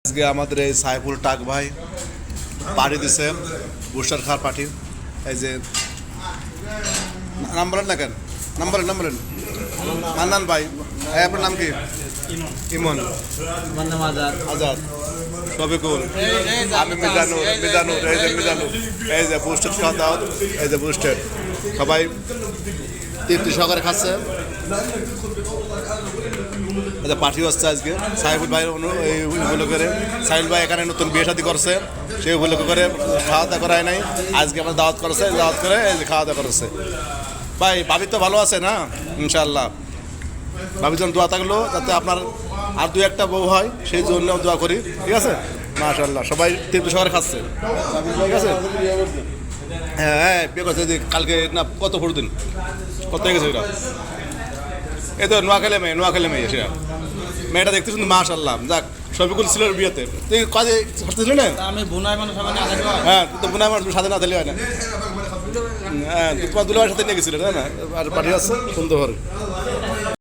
আজকে আমাদের এই সাইফুল টাক ভাই পার্টি দিছে বুস্টার খাওয়ার পার্টি। এই যে নাম বলেন না কেন, নাম বলেন মান্নান ভাই। আপনার নাম কি? ইমন, আজাদ, শফিকুল, আমি মিজানুর। এই যে মিজানুর, এই যে বুস্টার খাওয়া দাওয়া, এই যে বুস্টার সবাই তৃপ্তি সহকারে খাচ্ছে। আচ্ছা, পার্টি হচ্ছে আজকে সাইফুল ভাই এই উপলক্ষ করে। সাইফুল ভাই এখানে নতুন বিয়ে শাদী করছে, সেই উপলক্ষ করে খাওয়া দাওয়া করায় নাই। আজকে আমরা দাওয়াত করেছে, দাওয়াত করে এই যে খাওয়া দাওয়া করেছে। ভাই ভাবি তো ভালো আছে না? ইনশাআল্লাহ ভাবির জন্য দোয়া থাকলো যাতে আপনার আর দু একটা বউ হয়, সেই জন্য দোয়া করি। ঠিক আছে, মাশাআল্লাহ সবাই তৃপ্তি সহকারে খাচ্ছে। ঠিক আছে, হ্যাঁ বিয়ে করছে কালকে না, কত দিন কত হয়ে গেছে ওরা। এই তো নোয়াখালী মেয়ে সেটা মেয়েটা দেখতে শুনতে মাশাআল্লাহ। যাক, শফিকুল ছিল বিয়েতে, তুই কাজে ছাড়তেছিলি না? আমি বোনাই মানুষ হ্যাঁ, তুই তো বোনাই মানুষ সাথে না দিলে হয় না। হ্যাঁ, তুই তোমার দুলাভাইয়ের সাথে নিয়ে গেছিলে না? আর পাঠিয়ে আসছে সুন্দর।